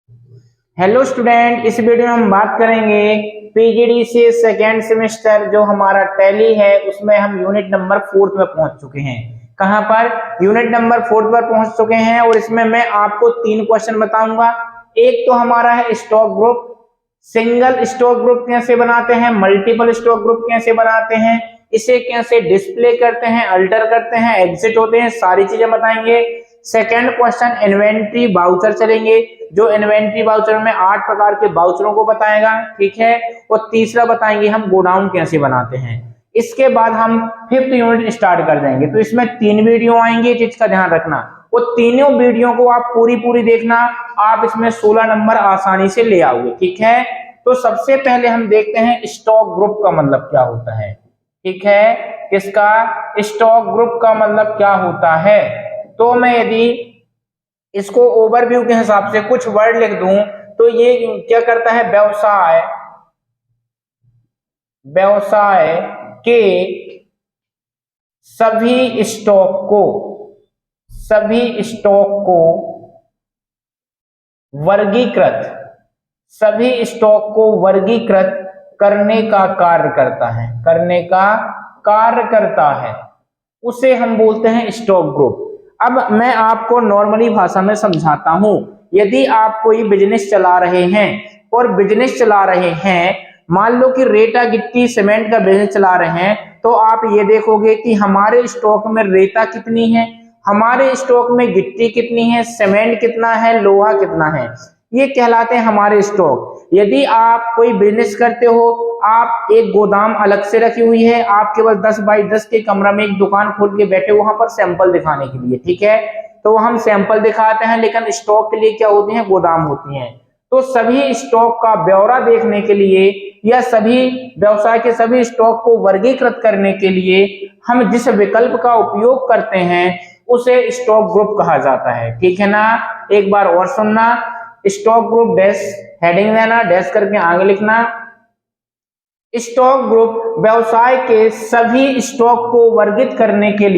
Hello student, इस video में हम बात करेंगे पीजीडी से सेकेंड सेमेस्टर जो हमारा टैली है उसमें हम यूनिट नंबर 4 में पहुंच चुके हैं। कहां पर? यूनिट नंबर 4 पर पहुंच चुके हैं और इसमें मैं आपको 3 क्वेश्चन बताऊंगा। एक तो हमारा है stock group, single stock group कैसे बनाते हैं, मल्टीपल स्टॉक ग्रुप कैसे बनाते हैं, इसे कैसे डिस्प्ले करते हैं, अल्टर करते हैं, एग्जिट होते हैं, सारी चीजें बताएंगे। सेकंड क्वेश्चन इन्वेंट्री बाउचर चलेंगे, जो इन्वेंट्री बाउचर में 8 प्रकार के बाउचरों को बताएगा, ठीक है। और तीसरा बताएंगे हम गोडाउन कैसे बनाते हैं। इसके बाद हम 5th यूनिट स्टार्ट कर देंगे। तो इसमें 3 वीडियो आएंगे जिसका ध्यान रखना, वो तीनों वीडियो को आप पूरी देखना, आप इसमें 16 नंबर आसानी से ले आओगे, ठीक है। तो सबसे पहले हम देखते हैं स्टॉक ग्रुप का मतलब क्या होता है, ठीक है। किसका? स्टॉक ग्रुप का मतलब क्या होता है। तो मैं यदि इसको ओवरव्यू के हिसाब से कुछ वर्ड लिख दूं तो ये क्या करता है, व्यवसाय के सभी स्टॉक को वर्गीकृत करने का कार्य करता है, उसे हम बोलते हैं स्टॉक ग्रुप। अब मैं आपको नॉर्मली भाषा में समझाता हूं। यदि आप कोई बिजनेस चला रहे हैं, मान लो कि रेता गिट्टी सीमेंट का बिजनेस चला रहे हैं, तो आप ये देखोगे कि हमारे स्टॉक में रेता कितनी है, हमारे स्टॉक में गिट्टी कितनी है, सीमेंट कितना है, लोहा कितना है, ये कहलाते हैं हमारे स्टॉक। यदि आप कोई बिजनेस करते हो, आप एक गोदाम अलग से रखी हुई है, आप केवल 10 बाई 10 के कमरा में एक दुकान खोल के बैठे वहां पर सैंपल दिखाने के लिए, ठीक है। तो हम सैंपल दिखाते हैं, लेकिन स्टॉक के लिए क्या होती है, गोदाम होती है। तो सभी स्टॉक का ब्यौरा देखने के लिए या सभी व्यवसाय के सभी स्टॉक को वर्गीकृत करने के लिए हम जिस विकल्प का उपयोग करते हैं उसे स्टॉक ग्रुप कहा जाता है, ठीक है ना। एक बार और सुनना, स्टॉक ग्रुप डैश हेडिंग देना, डैश करके आगे लिखना। स्टॉक ग्रुप व्यवसाय के सभी स्टॉक को वर्गीकृत करने के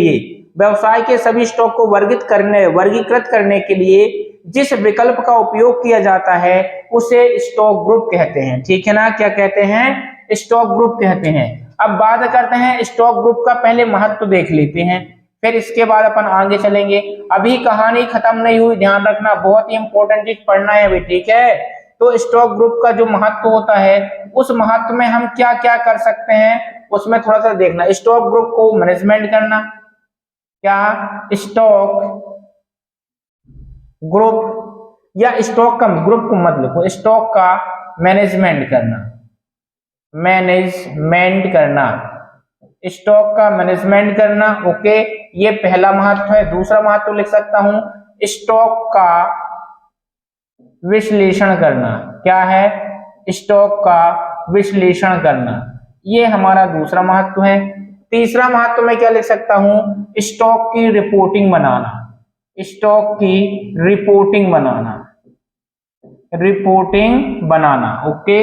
लिए जिस विकल्प का उपयोग किया जाता है उसे स्टॉक ग्रुप कहते हैं, ठीक है ना। क्या कहते हैं? स्टॉक ग्रुप कहते हैं। अब बात करते हैं स्टॉक ग्रुप का, पहले महत्व देख लेते हैं, फिर इसके बाद अपन आगे चलेंगे। अभी कहानी खत्म नहीं हुई, ध्यान रखना, बहुत ही इंपॉर्टेंट चीज पढ़ना है अभी, ठीक है। तो स्टॉक ग्रुप का जो महत्व होता है, उस महत्व में हम क्या क्या कर सकते हैं उसमें थोड़ा सा देखना। स्टॉक ग्रुप को मैनेजमेंट करना, क्या स्टॉक ग्रुप या स्टॉक का ग्रुप को मत लिखो, स्टॉक का मैनेजमेंट करना, स्टॉक का मैनेजमेंट करना, ओके, ये पहला महत्व है। दूसरा महत्व लिख सकता हूं, स्टॉक का विश्लेषण करना। क्या है? स्टॉक का विश्लेषण करना, ये हमारा दूसरा महत्व है। तीसरा महत्व में क्या लिख सकता हूं, स्टॉक की रिपोर्टिंग बनाना, ओके।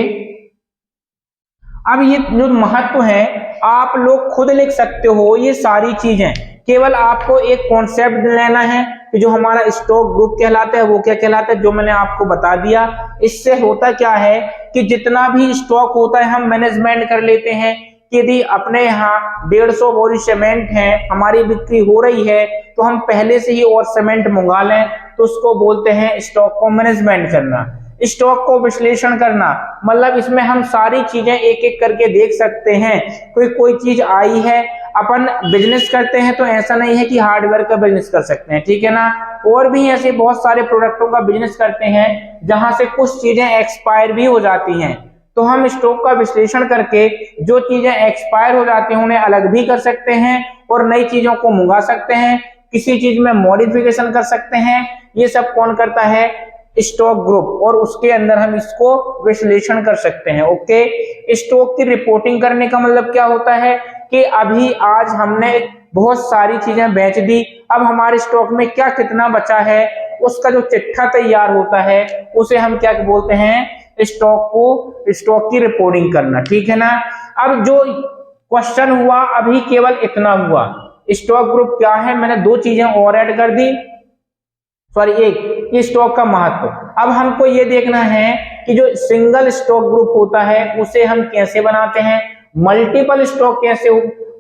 अब ये जो महत्व है आप लोग खुद लिख सकते हो, ये सारी चीजें केवल आपको एक कॉन्सेप्ट लेना है कि जो हमारा स्टॉक ग्रुप कहलाता है वो क्या कहलाता है, जो मैंने आपको बता दिया। इससे होता क्या है कि जितना भी स्टॉक होता है हम मैनेजमेंट कर लेते हैं कि यदि अपने यहाँ 150 बोरी सीमेंट है, हमारी बिक्री हो रही है, तो हम पहले से ही और सीमेंट मंगा लें, तो उसको बोलते हैं स्टॉक को मैनेजमेंट करना। स्टॉक को विश्लेषण करना मतलब इसमें हम सारी चीजें एक एक करके देख सकते हैं। कोई चीज आई है, अपन बिजनेस करते हैं तो ऐसा नहीं है कि हार्डवेयर का बिजनेस कर सकते हैं, ठीक है ना। और भी ऐसे बहुत सारे प्रोडक्टों का बिजनेस करते हैं जहां से कुछ चीजें एक्सपायर भी हो जाती हैं, तो हम स्टॉक का विश्लेषण करके जो चीजें एक्सपायर हो जाती हैं उन्हें अलग भी कर सकते हैं और नई चीजों को मंगा सकते हैं, किसी चीज में मॉडिफिकेशन कर सकते हैं। ये सब कौन करता है? स्टॉक ग्रुप, और उसके अंदर हम इसको विश्लेषण कर सकते हैं, ओके। स्टॉक की रिपोर्टिंग करने का मतलब क्या होता है कि अभी आज हमने बहुत सारी चीजें बेच दी, अब हमारे स्टॉक में क्या कितना बचा है उसका जो चिट्ठा तैयार होता है उसे हम क्या बोलते हैं, स्टॉक की रिपोर्टिंग करना, ठीक है ना। अब जो क्वेश्चन हुआ अभी केवल इतना हुआ, स्टॉक ग्रुप क्या है, मैंने 2 चीजें और ऐड कर दी, सॉरी एक, ये स्टॉक का महत्व। अब हमको ये देखना है कि जो सिंगल स्टॉक ग्रुप होता है उसे हम कैसे बनाते हैं, मल्टीपल स्टॉक कैसे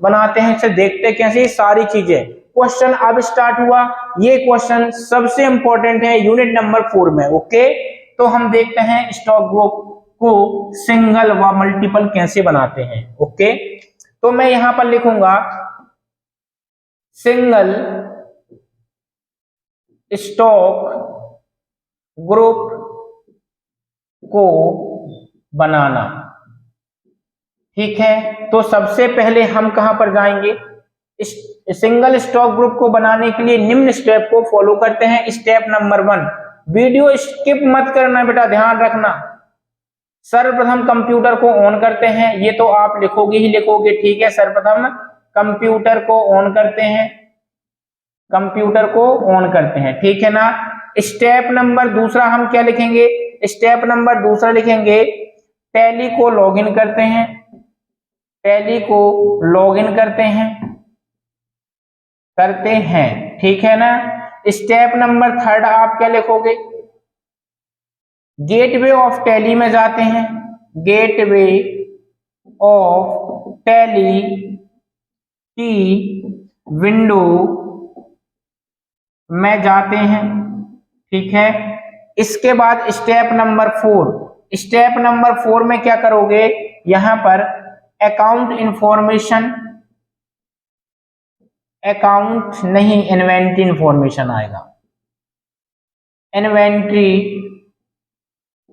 बनाते हैं, इसे देखते कैसे, ये सारी चीजें। क्वेश्चन अब स्टार्ट हुआ, ये क्वेश्चन सबसे इंपॉर्टेंट है यूनिट नंबर 4 में। ओके, तो हम देखते हैं स्टॉक ग्रुप को सिंगल व मल्टीपल कैसे बनाते हैं। ओके, तो मैं यहां पर लिखूंगा सिंगल स्टॉक ग्रुप को बनाना। ठीक है, तो सबसे पहले हम कहां पर जाएंगे, सिंगल स्टॉक ग्रुप को बनाने के लिए निम्न स्टेप को फॉलो करते हैं। स्टेप नंबर 1, वीडियो स्किप मत करना बेटा, ध्यान रखना। सर्वप्रथम कंप्यूटर को ऑन करते हैं, ये तो आप लिखोगे ही लिखोगे, ठीक है। सर्वप्रथम कंप्यूटर को ऑन करते हैं, कंप्यूटर को ऑन करते हैं, ठीक है ना। स्टेप नंबर दूसरा हम क्या लिखेंगे, स्टेप नंबर दूसरा लिखेंगे टैली को लॉगिन करते हैं, टैली को लॉगिन करते हैं, ठीक है ना। स्टेप नंबर थर्ड आप क्या लिखोगे, गेटवे ऑफ टैली में जाते हैं, गेटवे ऑफ टैली की विंडो में जाते हैं, ठीक है। इसके बाद स्टेप नंबर 4, स्टेप नंबर 4 में क्या करोगे, यहां पर अकाउंट इंफॉर्मेशन, अकाउंट नहीं इन्वेंट्री इंफॉर्मेशन आएगा, इन्वेंट्री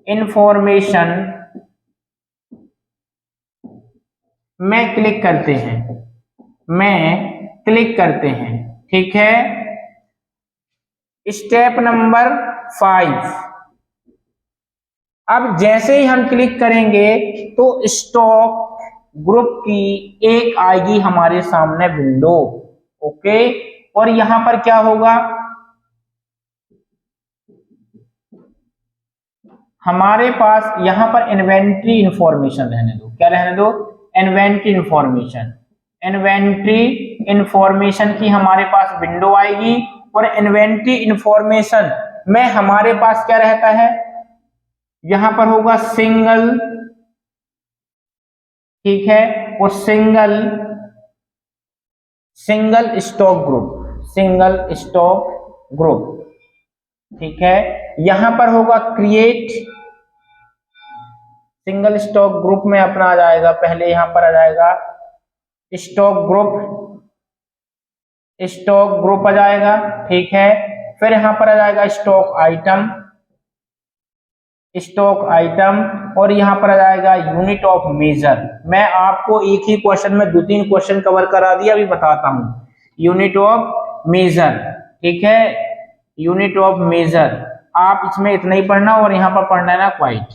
इंफॉर्मेशन में क्लिक करते हैं, में क्लिक करते हैं, ठीक है। स्टेप नंबर 5, अब जैसे ही हम क्लिक करेंगे तो स्टॉक ग्रुप की एक आएगी हमारे सामने विंडो। ओके, और यहां पर क्या होगा, हमारे पास यहां पर इन्वेंट्री इंफॉर्मेशन रहने दो, क्या रहने दो, इन्वेंट्री इंफॉर्मेशन, इन्वेंट्री इंफॉर्मेशन की हमारे पास विंडो आएगी। और इन्वेंट्री इंफॉर्मेशन में हमारे पास क्या रहता है, यहां पर होगा सिंगल, ठीक है, और single stock group, single stock group, ठीक है। यहां पर होगा क्रिएट, सिंगल स्टॉक ग्रुप में अपना आ जाएगा, पहले यहां पर आ जाएगा स्टॉक ग्रुप, स्टॉक ग्रुप आ जाएगा, ठीक है। फिर यहां पर आ जाएगा स्टॉक आइटम, स्टॉक आइटम, और यहां पर आ जाएगा यूनिट ऑफ मेजर। मैं आपको एक ही क्वेश्चन में 2-3 क्वेश्चन कवर करा दिया, अभी बताता हूं। यूनिट ऑफ मेजर, ठीक है, यूनिट ऑफ मेजर, आप इसमें इतना ही पढ़ना और यहां पर पढ़ना है ना क्वाइट।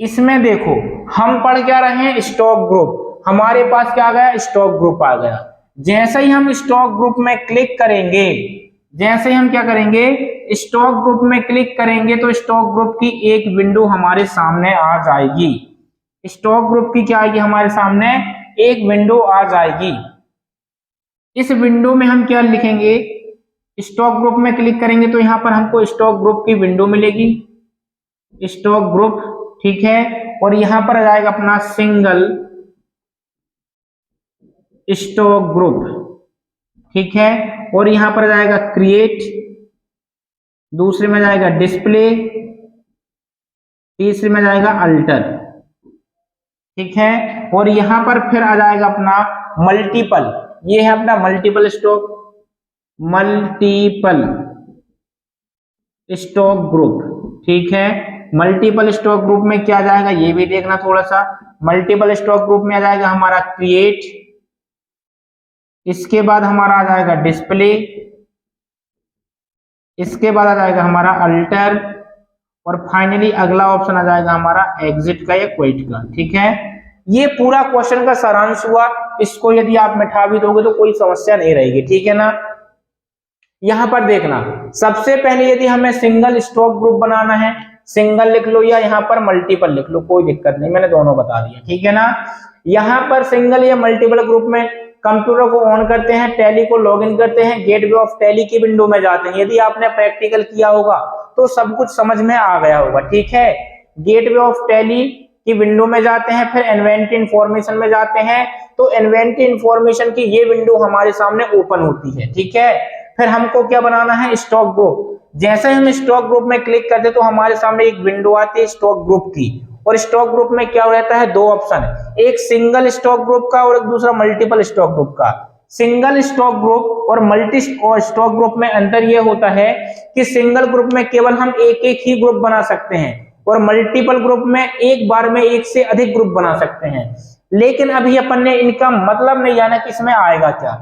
इसमें देखो हम पढ़ क्या रहे हैं, स्टॉक ग्रुप, हमारे पास क्या आ गया, स्टॉक ग्रुप आ गया। जैसे ही हम स्टॉक ग्रुप में क्लिक करेंगे, जैसे ही हम क्या करेंगे, स्टॉक ग्रुप में क्लिक करेंगे तो स्टॉक ग्रुप की एक विंडो हमारे सामने आ जाएगी। स्टॉक ग्रुप की क्या आएगी, हमारे सामने एक विंडो आ जाएगी। इस विंडो में हम क्या लिखेंगे, स्टॉक ग्रुप में क्लिक करेंगे तो यहां पर हमको स्टॉक ग्रुप की विंडो मिलेगी, स्टॉक ग्रुप, ठीक है। और यहां पर आ जाएगा अपना सिंगल स्टॉक ग्रुप, ठीक है। और यहां पर आ जाएगा क्रिएट, दूसरे में जाएगा डिस्प्ले, तीसरे में जाएगा अल्टर, ठीक है। और यहां पर फिर आ जाएगा अपना मल्टीपल, ये है अपना multiple stock, multiple stock group, ठीक है। मल्टीपल स्टॉक ग्रुप में क्या जाएगा ये भी देखना थोड़ा सा। मल्टीपल स्टॉक ग्रुप में आ जाएगा हमारा क्रिएट, इसके बाद हमारा आ जाएगा डिस्प्ले, इसके बाद आ जाएगा हमारा अल्टर, और फाइनली अगला ऑप्शन आ जाएगा हमारा एग्जिट का या क्विट का, ठीक है। ये पूरा क्वेश्चन का सारांश हुआ। इसको यदि आप मिटा भी दोगे तो कोई समस्या नहीं रहेगी, ठीक है ना। यहां पर देखना, सबसे पहले यदि हमें सिंगल स्टॉक ग्रुप बनाना है, सिंगल लिख लो या यहां पर मल्टीपल लिख लो, कोई दिक्कत नहीं, मैंने दोनों बता दिया, ठीक है ना। यहां पर सिंगल या मल्टीपल ग्रुप में कंप्यूटर को ऑन करते हैं, टैली को लॉगिन करते हैं, गेटवे ऑफ टैली की विंडो में जाते हैं। यदि आपने प्रैक्टिकल किया होगा तो सब कुछ समझ में आ गया होगा, ठीक है। गेटवे ऑफ टैली की विंडो में जाते हैं, फिर इन्वेंटरी इंफॉर्मेशन में जाते हैं, तो इन्वेंटरी इंफॉर्मेशन की ये विंडो हमारे सामने ओपन होती है, ठीक है। फिर हमको क्या बनाना है, स्टॉक ग्रुप। जैसे हम स्टॉक ग्रुप में क्लिक करते तो हमारे सामने एक विंडो आती है स्टॉक ग्रुप की, और स्टॉक ग्रुप में क्या रहता है, दो ऑप्शन, एक सिंगल स्टॉक ग्रुप का और एक दूसरा मल्टीपल स्टॉक ग्रुप का। सिंगल स्टॉक ग्रुप और मल्टी स्टॉक ग्रुप में अंतर यह होता है कि सिंगल ग्रुप में केवल हम एक एक ही ग्रुप बना सकते हैं, और मल्टीपल ग्रुप में एक बार में एक से अधिक ग्रुप बना सकते हैं। लेकिन अभी अपन ने इनका मतलब नहीं जाना कि इसमें आएगा क्या।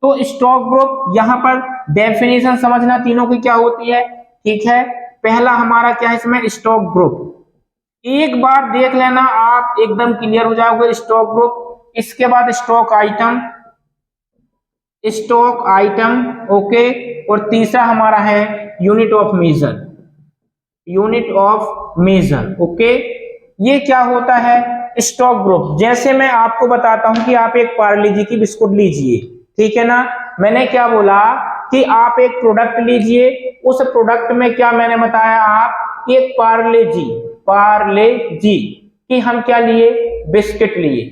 तो स्टॉक ग्रुप, यहां पर डेफिनेशन समझना तीनों की क्या होती है, ठीक है। पहला हमारा क्या है इसमें, स्टॉक ग्रुप। एक बार देख लेना आप, एकदम क्लियर हो जाओगे स्टॉक ग्रुप। इसके बाद stock item, stock item, okay. और तीसरा हमारा है unit of measure, unit of measure, okay. ये क्या होता है स्टॉक ग्रुप। जैसे मैं आपको बताता हूं कि आप एक पार्ले जी की बिस्कुट लीजिए, ठीक है ना। मैंने क्या बोला कि आप एक प्रोडक्ट लीजिए, उस प्रोडक्ट में क्या मैंने बताया, आप एक पार्ले जी कि हम क्या लिए, बिस्किट लिए,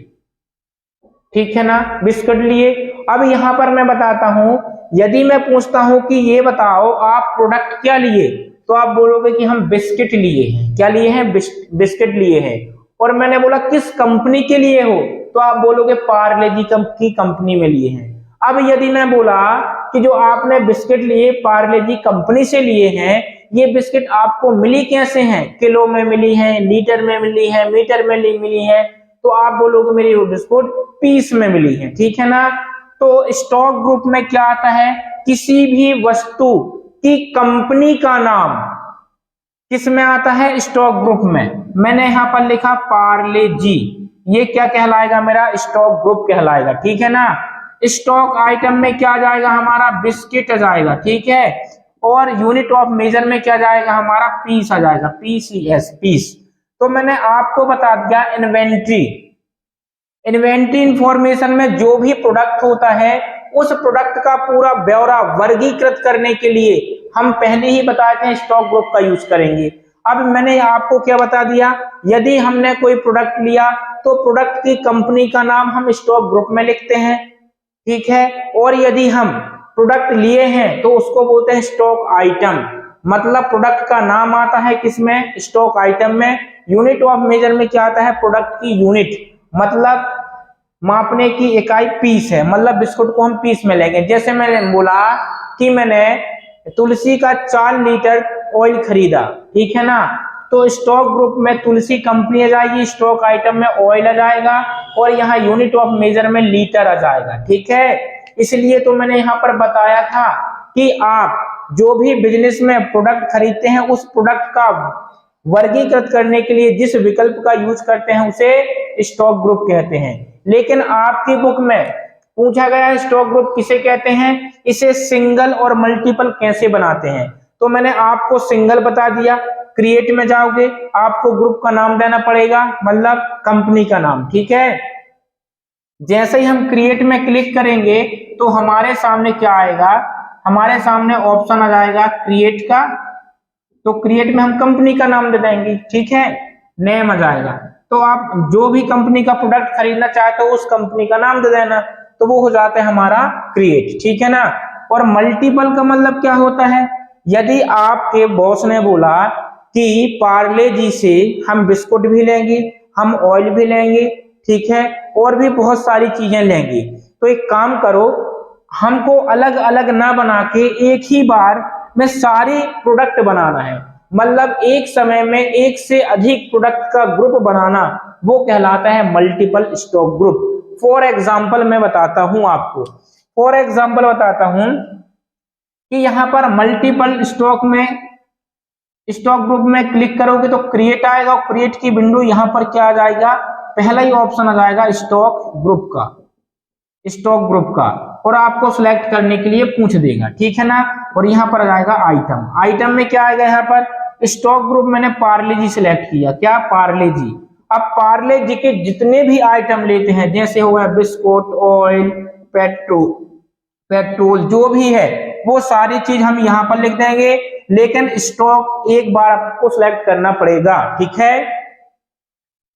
ठीक है ना, बिस्किट लिए। अब यहां पर मैं बताता हूं, यदि मैं पूछता हूं कि ये बताओ आप प्रोडक्ट क्या लिए, तो आप बोलोगे कि हम बिस्किट लिए हैं। क्या लिए हैं, बिस्किट लिए हैं। और मैंने बोला किस कंपनी के लिए हो, तो आप बोलोगे पार्ले जी की कंपनी में लिए हैं। अब यदि मैं बोला कि जो आपने बिस्किट लिए पार्ले जी कंपनी से लिए हैं, ये बिस्किट आपको मिली कैसे हैं, किलो में मिली है, लीटर में मिली है, मीटर में मिली है, तो आप बोलोगे मेरी वो बिस्कुट पीस में मिली है, ठीक है ना। तो स्टॉक ग्रुप में क्या आता है, किसी भी वस्तु की कंपनी का नाम किस में आता है, स्टॉक ग्रुप में। मैंने यहां पर लिखा पार्ले जी, ये क्या कहलाएगा, मेरा स्टॉक ग्रुप कहलाएगा, ठीक है ना। स्टॉक आइटम में क्या जाएगा, हमारा बिस्किट आ जाएगा, ठीक है। और यूनिट ऑफ मेजर में क्या जाएगा, हमारा पीस आ जाएगा, PCS, पीस। तो मैंने आपको बता दिया इन्वेंट्री। इन्वेंट्री इंफॉर्मेशन में जो भी प्रोडक्ट होता है उस प्रोडक्ट का पूरा ब्यौरा वर्गीकृत करने के लिए हम पहले ही बताते हैं स्टॉक ग्रुप का यूज करेंगे। अब मैंने आपको क्या बता दिया, यदि हमने कोई प्रोडक्ट लिया तो प्रोडक्ट की कंपनी का नाम हम स्टॉक ग्रुप में लिखते हैं, ठीक है। और यदि हम प्रोडक्ट लिए हैं तो उसको बोलते हैं स्टॉक आइटम, मतलब प्रोडक्ट का नाम आता है किसमें, स्टॉक आइटम में। यूनिट ऑफ मेजर में क्या आता है, प्रोडक्ट की यूनिट, मतलब मापने की इकाई पीस है, मतलब बिस्कुट को हम पीस में लेंगे। जैसे मैंने बोला कि मैंने तुलसी का 4 लीटर ऑयल खरीदा, ठीक है ना, तो स्टॉक ग्रुप में तुलसी कंपनी आ जाएगी, स्टॉक आइटम में ऑयल आ जाएगा, और यहाँ यूनिट ऑफ मेजर में लीटर आ जाएगा, ठीक है। इसलिए तो मैंने यहाँ पर बताया था कि आप जो भी बिजनेस में प्रोडक्ट खरीदते हैं उस प्रोडक्ट का वर्गीकृत करने के लिए जिस विकल्प का यूज करते हैं उसे स्टॉक ग्रुप कहते हैं। लेकिन आपकी बुक में पूछा गया है स्टॉक ग्रुप किसे कहते हैं, इसे सिंगल और मल्टीपल कैसे बनाते हैं। तो मैंने आपको सिंगल बता दिया, क्रिएट में जाओगे आपको ग्रुप का नाम देना पड़ेगा, मतलब कंपनी का नाम, ठीक है। जैसे ही हम क्रिएट में क्लिक करेंगे तो हमारे सामने क्या आएगा, हमारे सामने ऑप्शन आ जाएगा क्रिएट का। तो क्रिएट में हम कंपनी का नाम दे देंगे, ठीक है, नेम आ जाएगा। तो आप जो भी कंपनी का प्रोडक्ट खरीदना चाहते हो उस कंपनी का नाम दे देना, तो वो हो जाता है हमारा क्रिएट, ठीक है ना। और मल्टीपल का मतलब क्या होता है, यदि आपके बॉस ने बोला कि पार्ले जी से हम बिस्कुट भी लेंगे, हम ऑयल भी लेंगे, ठीक है, और भी बहुत सारी चीजें लेंगे, तो एक काम करो, हमको अलग अलग ना बना के एक ही बार में सारी प्रोडक्ट बनाना है, मतलब एक समय में एक से अधिक प्रोडक्ट का ग्रुप बनाना, वो कहलाता है multiple stock group. For example मैं बताता हूं आपको, फॉर एग्जाम्पल बताता हूं कि यहां पर मल्टीपल स्टॉक ग्रुप में क्लिक करोगे तो क्रिएट आएगा, और क्रिएट की विंडो यहां पर क्या आ जाएगा, पहला ही ऑप्शन आ जाएगा स्टॉक ग्रुप का, स्टॉक ग्रुप का, और आपको सिलेक्ट करने के लिए पूछ देगा, ठीक है ना। और यहाँ पर आ जाएगा आइटम, आइटम में क्या आएगा, यहाँ पर स्टॉक ग्रुप मैंने पार्ले जी सिलेक्ट किया, क्या, पार्ले जी। अब पार्ले जी के जितने भी आइटम लेते हैं, जैसे हो गया बिस्कुट, ऑयल, पेट्रोल जो भी है वो सारी चीज हम यहाँ पर लिख देंगे, लेकिन स्टॉक एक बार आपको सिलेक्ट करना पड़ेगा, ठीक है।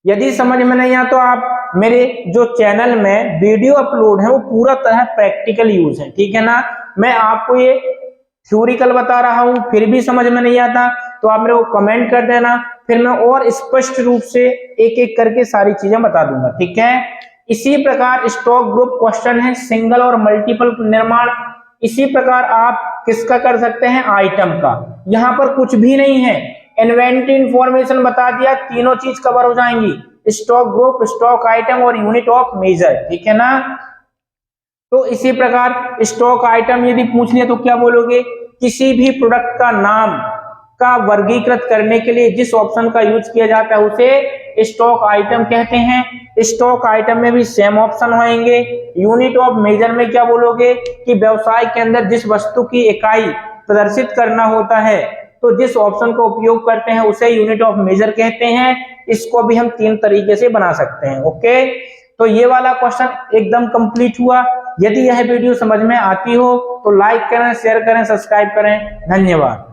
यदि समझ में नहीं आया तो आप मेरे जो चैनल में वीडियो अपलोड है वो पूरा तरह प्रैक्टिकल यूज है, ठीक है ना। मैं आपको ये थ्योरिकल बता रहा हूं फिर भी समझ में नहीं आता तो आप मेरे को कमेंट कर देना, फिर मैं और स्पष्ट रूप से एक एक करके सारी चीजें बता दूंगा, ठीक है। इसी प्रकार स्टॉक ग्रुप क्वेश्चन है सिंगल और मल्टीपल निर्माण। इसी प्रकार आप किसका कर सकते हैं, आइटम का। यहां पर कुछ भी नहीं है, इन्वेंटरी इंफॉर्मेशन बता दिया, तीनों चीज कवर हो जाएंगी, स्टॉक ग्रुप, स्टॉक आइटम और यूनिट ऑफ मेजर, ठीक है ना। तो इसी प्रकार स्टॉक आइटम यदि पूछ लिया तो क्या बोलोगे, किसी भी प्रोडक्ट का नाम का वर्गीकृत करने के लिए जिस ऑप्शन का यूज किया जाता है उसे स्टॉक आइटम कहते हैं। स्टॉक आइटम में भी सेम ऑप्शन होंगे। यूनिट ऑफ मेजर में क्या बोलोगे कि व्यवसाय के अंदर जिस वस्तु की इकाई प्रदर्शित करना होता है तो जिस ऑप्शन का उपयोग करते हैं उसे यूनिट ऑफ मेजर कहते हैं। इसको भी हम 3 तरीके से बना सकते हैं, ओके। तो ये वाला क्वेश्चन एकदम कंप्लीट हुआ। यदि यह वीडियो समझ में आती हो तो लाइक करें, शेयर करें, सब्सक्राइब करें। धन्यवाद।